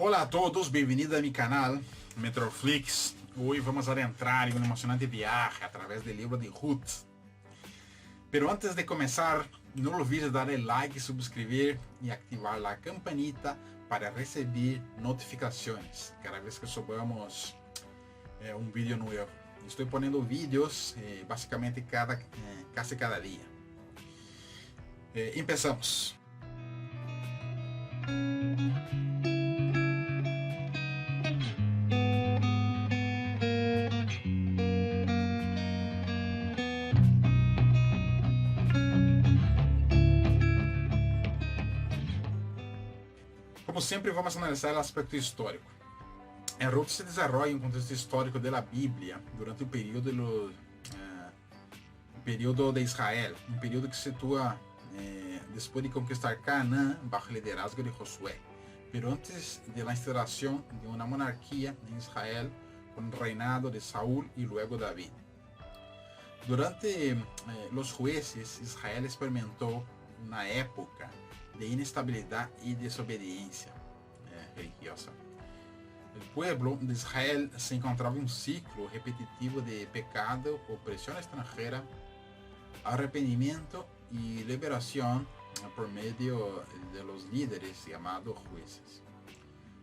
Olá a todos, bem-vindos a mi canal Metroflix. Hoy vamos a entrar en un emocionante viaje a través del libro de Ruth. Pero antes de comenzar, no olvides darle like, suscribir y activar la campanita para recibir notificaciones cada vez que subamos un vídeo nuevo. Estoy poniendo vídeos básicamente casi cada día. Empezamos. Como sempre, vamos analisar o aspecto histórico. Ruth se desenvolve em um contexto histórico da Bíblia durante o período de Israel, um período que se situa depois de conquistar Canaã bajo o liderazgo de Josué, pero antes de la instauração de uma monarquia em Israel com o reinado de Saúl e luego David. Durante os jueces, Israel experimentou uma época de inestabilidade e desobediência religiosa. O pueblo de Israel se encontrava em um ciclo repetitivo de pecado, opressão estrangeira, arrependimento e liberação por meio de los líderes chamados jueces.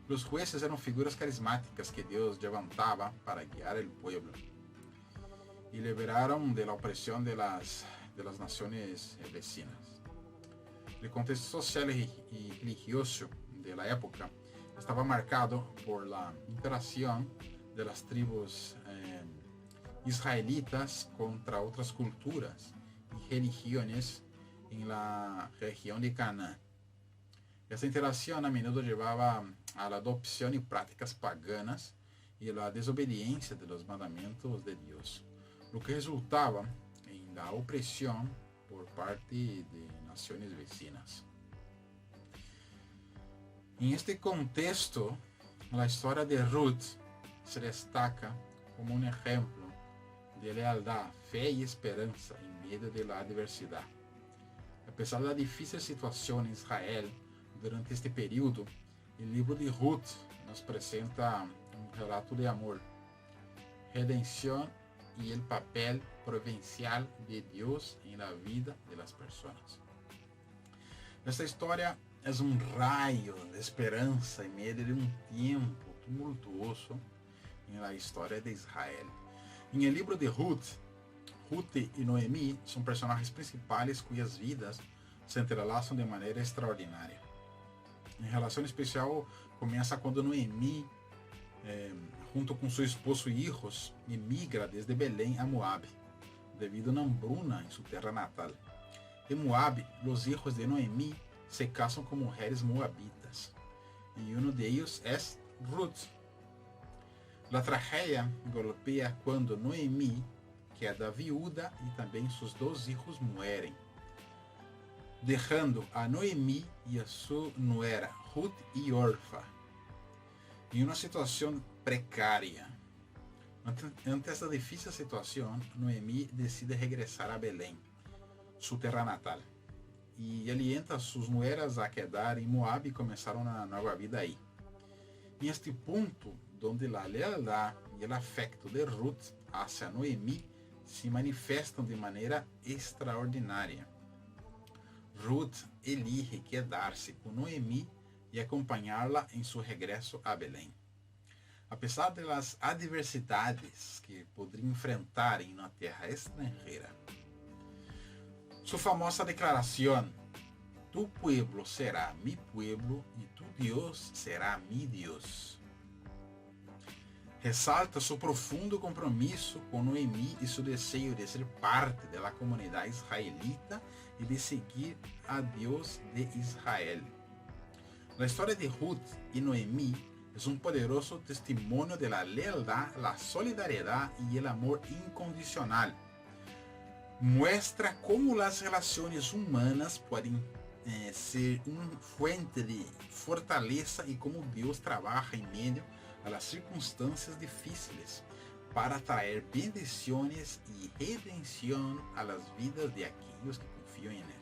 Os jueces eram figuras carismáticas que Deus levantava para guiar o pueblo e liberaram de la opressão de las nações vecinas. O contexto social e religioso da época estava marcado por la interação de las tribus israelitas contra outras culturas e religiões em la região de Canaã. Essa interação a menudo levava à adopção de práticas paganas e à desobediência de los mandamentos de Deus, o que resultava em la opressão por parte de nações vecinas. Em este contexto, a história de Ruth se destaca como um exemplo de lealdade, fé e esperança em meio da adversidade. Apesar da difícil situação em Israel durante este período, o livro de Ruth nos apresenta um relato de amor, redenção e o papel providencial de Deus em la vida de las pessoas. Esta história é um raio de esperança em meio de um tempo tumultuoso em la história de Israel. Em el livro de Ruth, Ruth e Noemi são personagens principais cujas vidas se entrelaçam de maneira extraordinária. Em relação especial, começa quando Noemi, junto com seu esposo e filhos, emigra desde Belém a Moab, devido a uma hambruna em sua terra natal. Em Moab, os filhos de Noemi se casam com mulheres moabitas, e um deles é Ruth. A tragédia golpea quando Noemi queda viúva e também seus dois filhos morrem, deixando a Noemi e a sua nuera Ruth e órfã em uma situação precária. Ante esta difícil situação, Noemi decide regressar a Belém, sua terra natal, e alienta suas nueras a quedar em Moab e começar uma nova vida aí. Em este ponto, onde a lealdade e o afecto de Ruth hacia Noemi se manifestam de maneira extraordinária. Ruth elige quedar-se com Noemi e acompanhá-la em seu regresso a Belém. Apesar das adversidades que poderia enfrentar em uma terra estrangeira, sua famosa declaração: "Tu pueblo será mi pueblo e tu Deus será mi Deus", ressalta seu profundo compromisso com Noemi e seu desejo de ser parte da comunidade israelita e de seguir a Deus de Israel. A história de Ruth e Noemi é um poderoso testemunho da lealdade, a solidariedade e o amor incondicional. Muestra como as relações humanas podem ser uma fuente de fortaleza e como Deus trabalha em meio a circunstâncias difíceis para trazer bendições e redenção a las vidas de aqueles que confiam em Ele.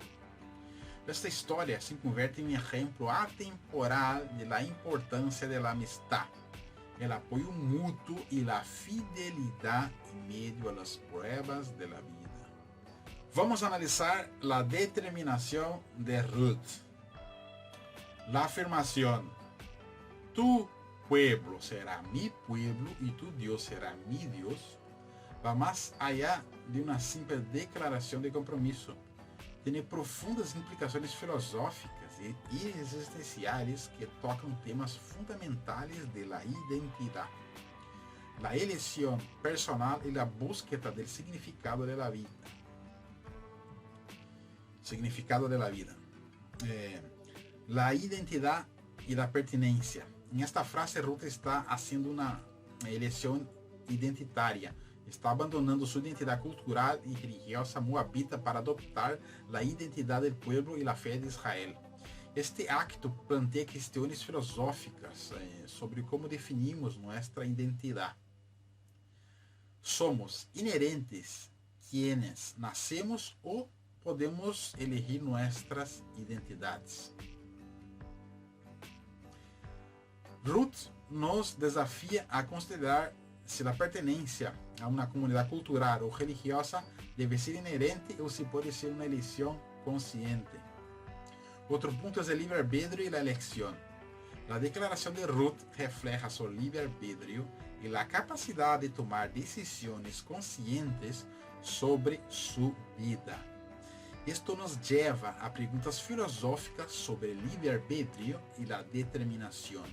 Esta historia se convierte en un ejemplo atemporal de la importancia de la amistad, el apoyo mutuo y la fidelidad en medio a las pruebas de la vida. Vamos a analizar la determinación de Ruth. La afirmación, tu pueblo será mi pueblo y tu Dios será mi Dios, va más allá de una simple declaración de compromiso. Tiene profundas implicaciones filosóficas y existenciales que tocan temas fundamentales de la identidad, la elección personal y la búsqueda del significado de la vida. La identidad y la pertenencia. En esta frase, Ruth está haciendo una elección identitaria. Está abandonando su identidad cultural y religiosa moabita para adoptar la identidad del pueblo y la fe de Israel. Este acto plantea cuestiones filosóficas sobre cómo definimos nuestra identidad. Somos inherentes quienes nacemos o podemos elegir nuestras identidades. Ruth nos desafia a considerar se a pertenência a uma comunidade cultural ou religiosa deve ser inerente ou se pode ser uma eleição consciente. Outro ponto é o livre-arbítrio e a eleição. A declaração de Ruth refleja seu livre-arbítrio e a capacidade de tomar decisões conscientes sobre sua vida. Isto nos leva a perguntas filosóficas sobre livre-arbítrio e a determinação.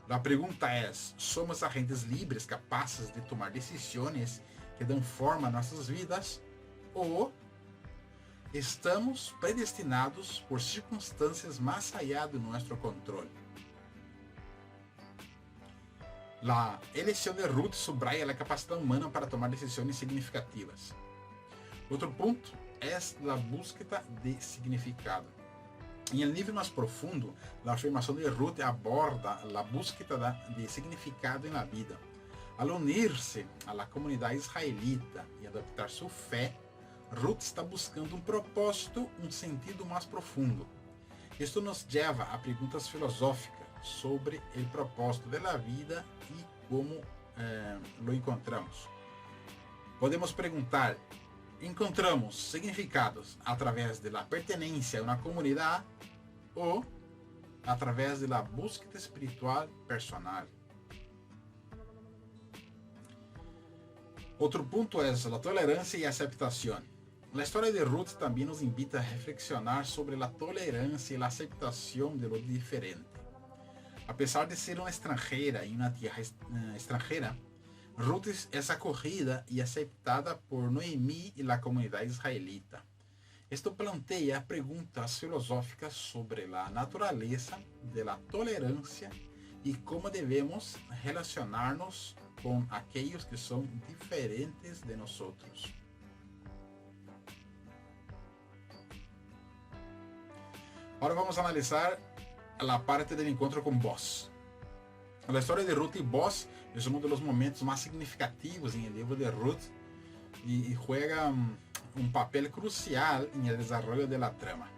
A pergunta é: somos agentes livres capazes de tomar decisões que dão forma a nossas vidas? Ou estamos predestinados por circunstâncias mais allá de nosso controle? A eleição de Ruth subraya a capacidade humana para tomar decisões significativas. Outro ponto é a búsqueda de significado. Em um nível mais profundo, a afirmação de Ruth aborda a búsqueda de significado na vida. Al unir-se à comunidade israelita e adoptar sua fé, Ruth está buscando um propósito, um sentido mais profundo. Isto nos leva a perguntas filosóficas sobre o propósito da vida e como lo encontramos. Podemos perguntar: encontramos significados através da pertenência a uma comunidade ou através da búsqueda espiritual personal? Outro ponto é a tolerância e a aceitação. A história de Ruth também nos invita a reflexionar sobre a tolerância e a aceitação de lo diferente. Apesar de ser uma estrangeira em uma terra estrangeira, Ruth é acolhida e aceitada por Noemi e a comunidade israelita. Isto planteia perguntas filosóficas sobre a natureza da tolerância e como devemos relacionar-nos com aqueles que são diferentes de nós. Agora vamos analisar a parte do encontro com Boaz. A história de Ruth e Boaz é um dos momentos mais significativos em livro de Ruth e juega um papel crucial no desenvolvimento da trama.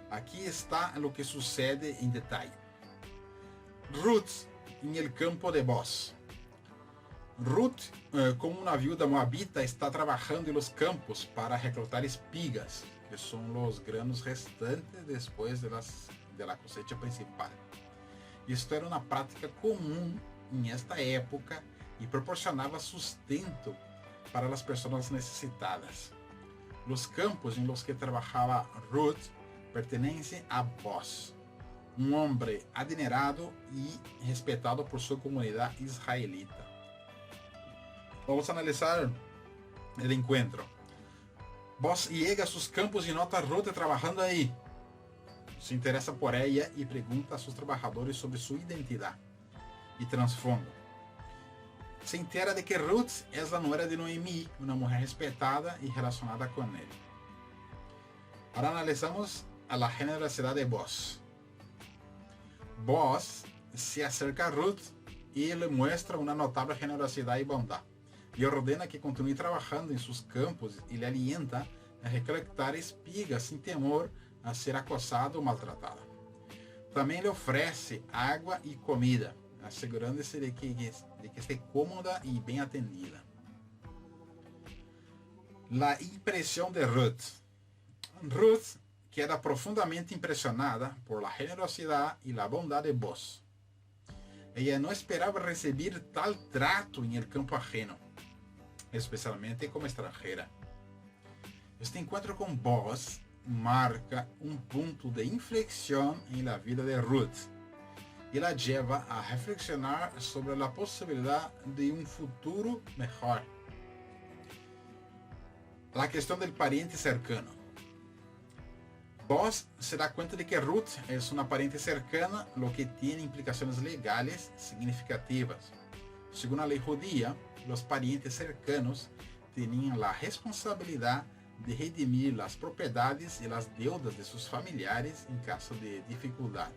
Aqui está o que sucede em detalhe. Ruth em el campo de Boaz. Ruth, como uma viúva moabita, está trabalhando nos campos para reclutar espigas, que são os granos restantes depois da cosecha principal. Isto era uma prática comum em esta época e proporcionava sustento para as pessoas necessitadas. Os campos em los que trabalhava Ruth pertencem a Boaz, um homem adinerado e respeitado por sua comunidade israelita. Vamos analisar o encontro. Boaz chega a seus campos e nota Ruth trabalhando aí. Se interessa por ela e pergunta a seus trabalhadores sobre sua identidade e trasfondo. Se entera de que Ruth é a nuera de Noemi, uma mulher respeitada e relacionada com ele. Agora analisamos a generosidade de Boaz. Boaz se acerca a Ruth e lhe mostra uma notável generosidade e bondade. Lhe ordena que continue trabalhando em seus campos e lhe alienta a recolectar espigas sem temor a ser acossada ou maltratada. Também lhe oferece água e comida, assegurando-se de que esté cómoda e bem atendida. La impresión de Ruth. Ruth queda profundamente impresionada por la generosidad y la bondad de Boaz. Ella no esperaba recibir tal trato en el campo ajeno, especialmente como extranjera. Este encuentro con Boaz marca un punto de inflexión en la vida de Ruth y la lleva a reflexionar sobre la posibilidad de un futuro mejor. La cuestión del pariente cercano. Boaz se da cuenta de que Ruth es una pariente cercana, lo que tiene implicaciones legales significativas. Según la ley judía, los parientes cercanos tenían la responsabilidad de redimir las propiedades y las deudas de sus familiares en caso de dificultad.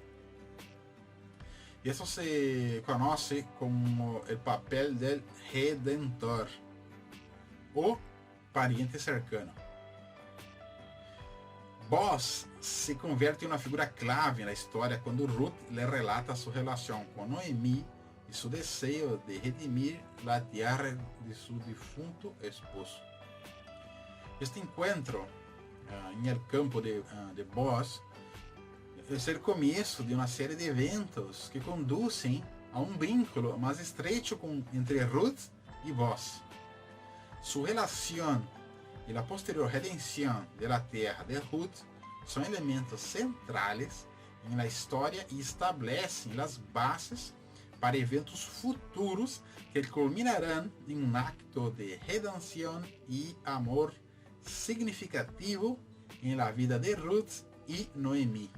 Y eso se conoce como el papel del redentor o pariente cercano. Boaz se convierte em uma figura clave na história quando Ruth lhe relata sua relação com Noemi e seu desejo de redimir a terra de seu defunto esposo. Este encontro em el campo de Boaz é o começo de uma série de eventos que conduzem a um vínculo mais estreito entre Ruth e Boaz. Su relación y la posterior redención de la tierra de Ruth son elementos centrales en la historia y establecen las bases para eventos futuros que culminarán en un acto de redención y amor significativo en la vida de Ruth y Noemi.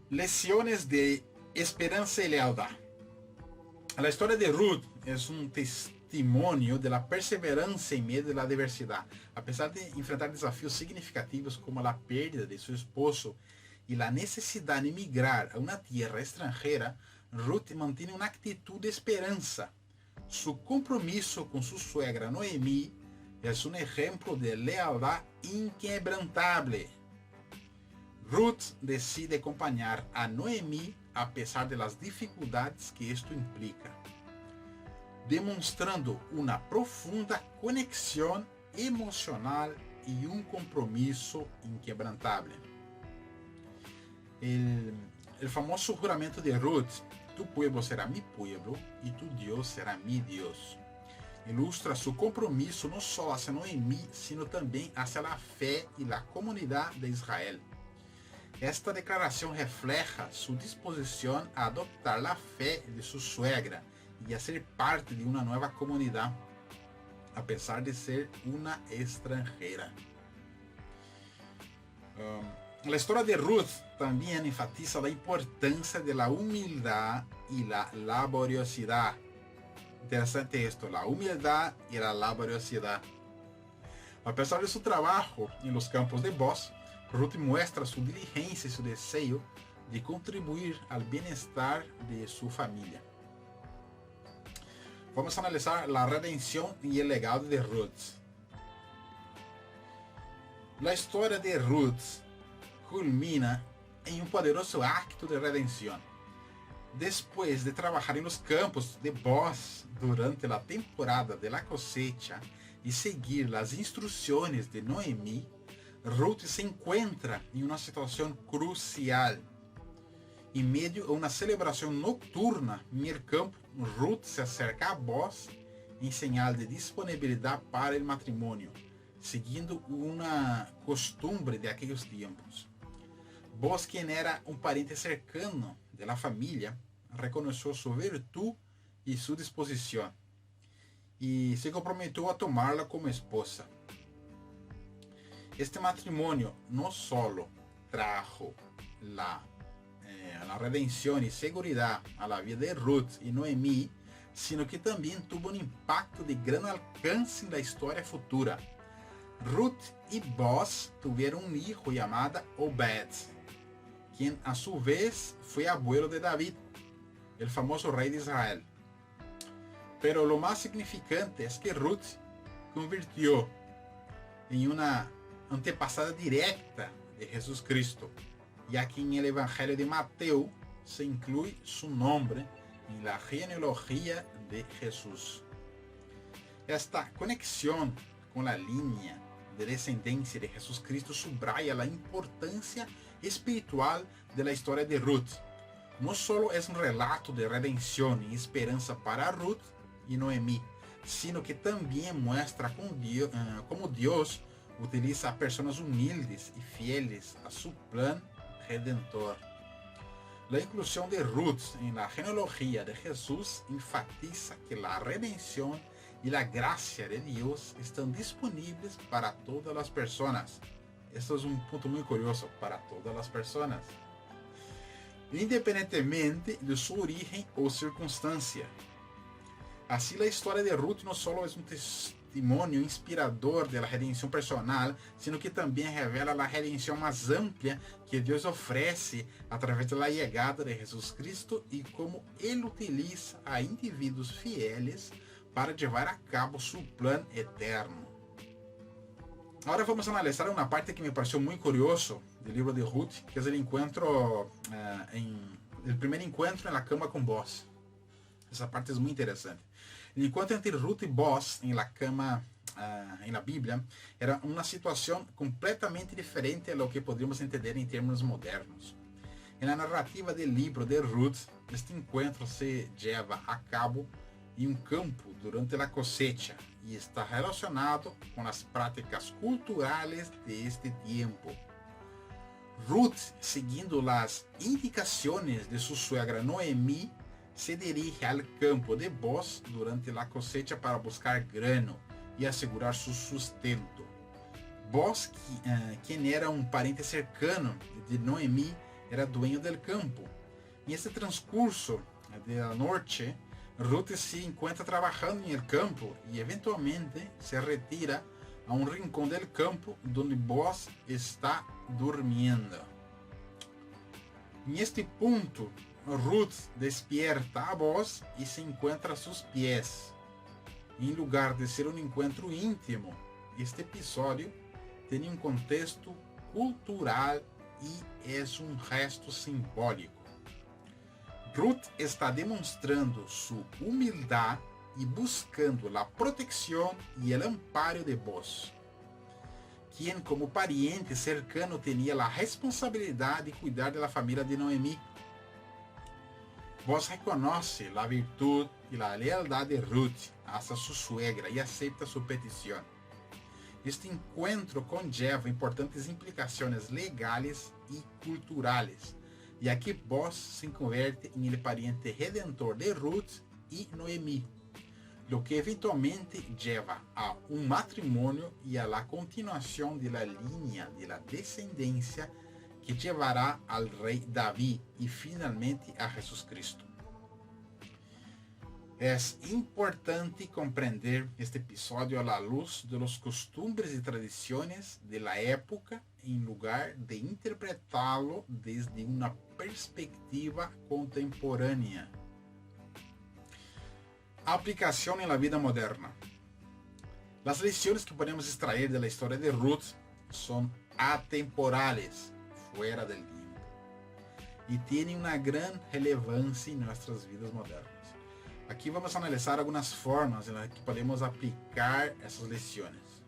Lecciones de esperanza y lealtad. La historia de Ruth es un testimonio de la perseverancia en medio de la adversidad. A pesar de enfrentar desafios significativos como la pérdida de su esposo y la necesidad de emigrar a una tierra extranjera, Ruth mantiene una actitud de esperanza. Su compromiso con su suegra Noemi es un ejemplo de lealtad inquebrantable. Ruth decide acompañar a Noemi a pesar de las dificultades que esto implica, demonstrando una profunda conexión emocional y un compromiso inquebrantable. El famoso juramento de Ruth, tu pueblo será mi pueblo y tu Dios será mi Dios, ilustra su compromiso no solo hacia Noemi, sino también hacia la fe y la comunidad de Israel. Esta declaración refleja su disposición a adoptar la fe de su suegra y a ser parte de una nueva comunidad, a pesar de ser una extranjera. La historia de Ruth también enfatiza la importancia de la humildad y la laboriosidad. Interesante esto, la humildad y la laboriosidad. A pesar de su trabajo en los campos de Boaz, Ruth muestra su diligencia y su deseo de contribuir al bienestar de su familia. Vamos a analizar la redención y el legado de Ruth. La historia de Ruth culmina en un poderoso acto de redención. Después de trabajar en los campos de Boaz durante la temporada de la cosecha y seguir las instrucciones de Noemi, Ruth se encuentra en una situación crucial. En medio a una celebración nocturna en el campo, Ruth se acerca a Boaz en señal de disponibilidad para el matrimonio, siguiendo una costumbre de aquellos tiempos. Boaz, quien era un pariente cercano de la familia, reconoció su virtud y su disposición, y se comprometió a tomarla como esposa. Este matrimonio no solo trajo la redención y seguridad a la vida de Ruth y Noemi, sino que también tuvo un impacto de gran alcance en la historia futura. Ruth y Boaz tuvieron un hijo llamado Obed, quien a su vez fue abuelo de David, el famoso rey de Israel. Pero lo más significante es que Ruth convirtió en una antepasada directa de Jesus Cristo, ya que en el Evangelio de Mateo se incluye su nombre en la genealogía de Jesús. Esta conexión con la línea de descendencia de Jesús Cristo subraya la importancia espiritual de la historia de Ruth. No solo es un relato de redención y esperanza para Ruth y Noemí, sino que también muestra cómo Dios utiliza a personas humildes y fieles a su plan redentor. La inclusión de Ruth en la genealogía de Jesús enfatiza que la redención y la gracia de Dios están disponibles para todas las personas. Esto es un punto muy curioso, para todas las personas, independientemente de su origen o circunstancia. Así, la historia de Ruth no solo es un testimonio inspirador de la redención personal, sino que también revela la redención más amplia que Dios ofrece a través de la llegada de Jesús Cristo y cómo Él utiliza a individuos fieles para llevar a cabo su plan eterno. Ahora vamos a analizar una parte que me pareció muy curioso del libro de Ruth, que es el primer encuentro en la cama con Boaz. Esa parte es muy interesante. El encuentro entre Ruth y Boaz en la cama en la Biblia era una situación completamente diferente a lo que podríamos entender en términos modernos. En la narrativa del libro de Ruth, este encuentro se lleva a cabo em um campo durante a cosecha e está relacionado com as práticas culturais de este tempo. Ruth, seguindo as indicações de sua suegra Noemi, se dirige ao campo de Boaz durante a cosecha para buscar grano e assegurar seu sustento. Boaz, quem era um parente cercano de Noemi, era dueño del campo. Em este transcurso da noite, Ruth se encuentra trabajando en el campo y eventualmente se retira a un rincón del campo donde Boaz está durmiendo. En este punto, Ruth despierta a Boaz y se encuentra a sus pies. En lugar de ser un encuentro íntimo, este episodio tiene un contexto cultural y es un gesto simbólico. Ruth está demonstrando sua humildade e buscando a proteção e o amparo de Boaz, quem como pariente cercano tinha a responsabilidade de cuidar da família de Noemi. Boaz reconhece a virtude e a lealdade de Ruth hacia sua suegra e aceita sua petição. Este encontro conlleva importantes implicações legais e culturais, e aqui Boaz se converte em el pariente redentor de Ruth e Noemi, lo que eventualmente lleva a um matrimônio e a la continuação de la línea de la descendencia que llevará al rei David e finalmente a Jesus Cristo. É importante compreender este episódio à la luz de los costumbres e tradições de la época, em lugar de interpretá-lo desde uma perspectiva contemporânea. Aplicação em la vida moderna. As lições que podemos extrair da história de Ruth são atemporales, fuera del tiempo, e têm uma grande relevância em nossas vidas modernas. Aqui vamos analisar algumas formas em que podemos aplicar essas lições.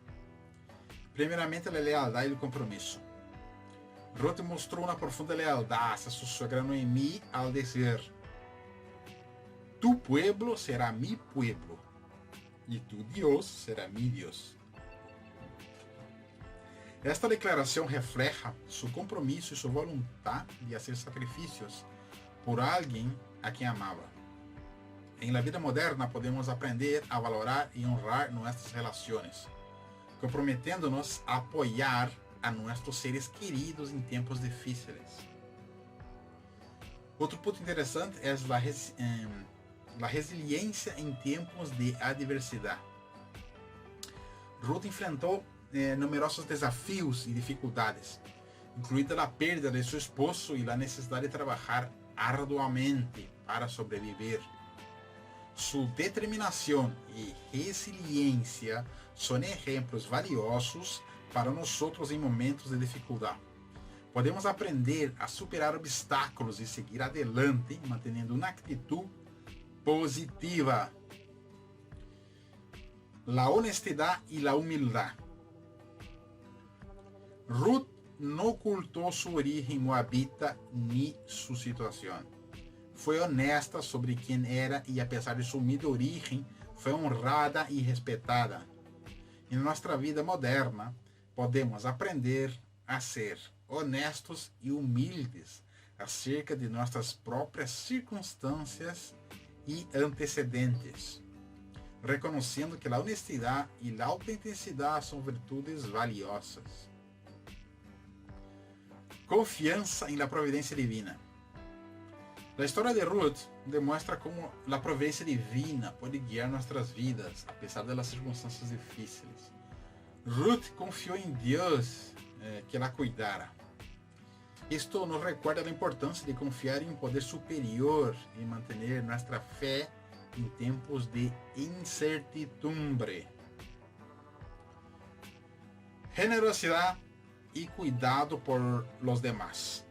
Primeiramente, a lealdade e o compromisso. Ruth mostrou uma profunda lealdade a sua suegra Noemi ao dizer: Tu pueblo será mi pueblo, e tu Dios será mi Dios. Esta declaração refleja seu compromisso e sua vontade de fazer sacrifícios por alguém a quem amava. Em la vida moderna podemos aprender a valorar e honrar nossas relações, comprometendo-nos a apoiar a nossos seres queridos em tempos difíceis. Outro ponto interessante é a resiliência em tempos de adversidade. Ruth enfrentou numerosos desafios e dificuldades, incluída a perda de seu esposo e a necessidade de trabalhar arduamente para sobreviver. Sua determinação e resiliência são exemplos valiosos para nós em momentos de dificuldade. podemos aprender a superar obstáculos e seguir adelante, mantendo uma atitude positiva. La honestidad y la humildad. Ruth no ocultó su origen moabita ni su situación. Fue honesta sobre quién era y a pesar de su humilde origen, fue honrada y respetada. En nuestra vida moderna, podemos aprender a ser honestos e humildes acerca de nossas próprias circunstâncias e antecedentes, reconhecendo que a honestidade e a autenticidade são virtudes valiosas. Confiança em la providência divina. A história de Ruth demonstra como a providência divina pode guiar nossas vidas, apesar das circunstâncias difíceis. Ruth confiou em Deus que la cuidara. Isto nos recuerda a importância de confiar em um poder superior e manter nossa fé em tempos de incertidumbre. Generosidade e cuidado por los demás.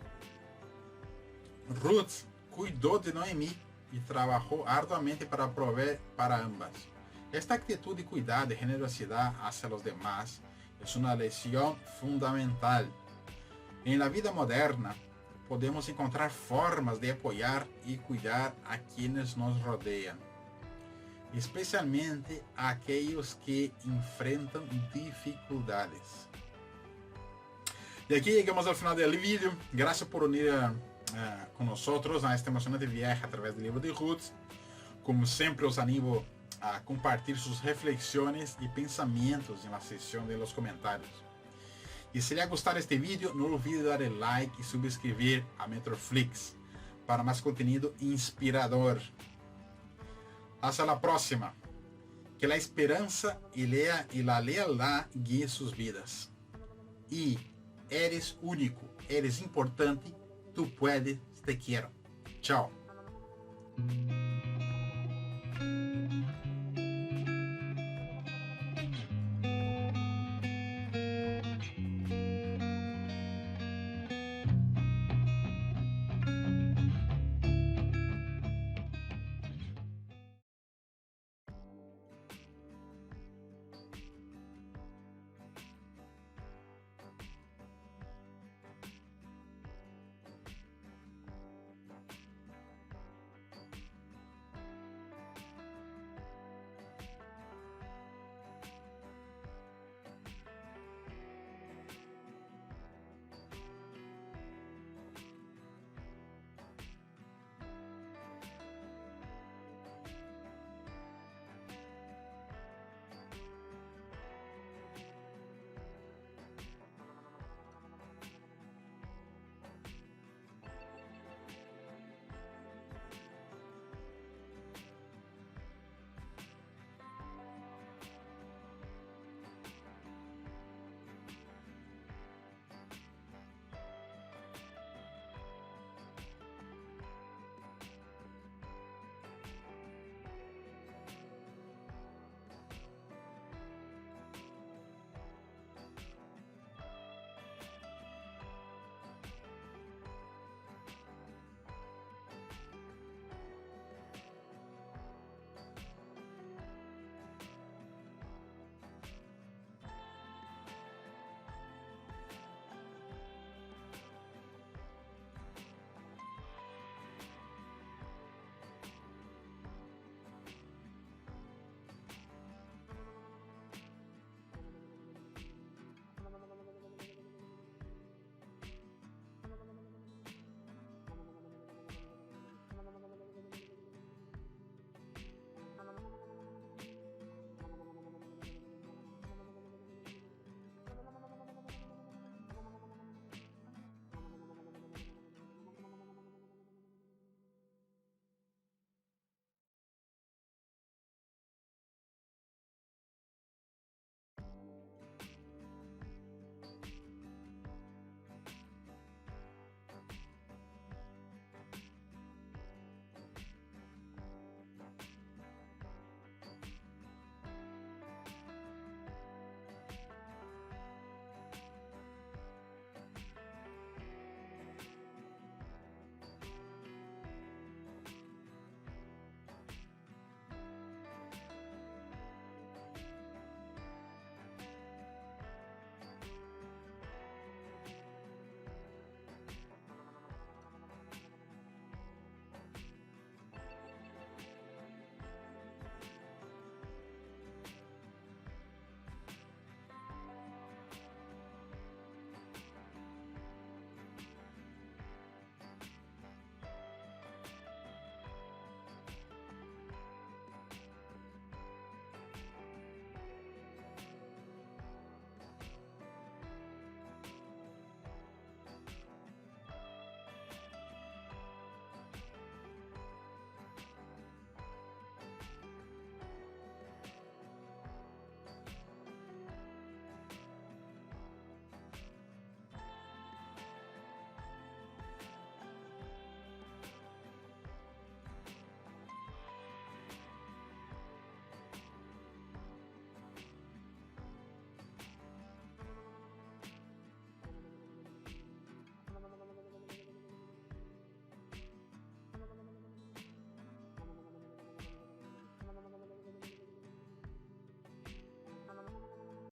Ruth cuidou de Noemi e trabalhou arduamente para prover para ambas. Esta actitud de cuidado e generosidade hacia los demás es una lección fundamental. En la vida moderna, podemos encontrar formas de apoyar y cuidar a quienes nos rodean, especialmente a aquellos que enfrentan dificultades. Y aquí llegamos al final del vídeo. Gracias por unir con nosotros a este emocionante viaje a través del libro de Ruth. Como siempre, os animo a compartilhar suas reflexões e pensamentos na seção de los comentários. E se lhe gostar este vídeo, não olvide dar o like e subscrever a Metroflix para mais conteúdo inspirador. Hasta la próxima. Que a esperança e a lealdade guiem suas vidas. E eres único, eres importante, tu puedes, te quiero. Tchau.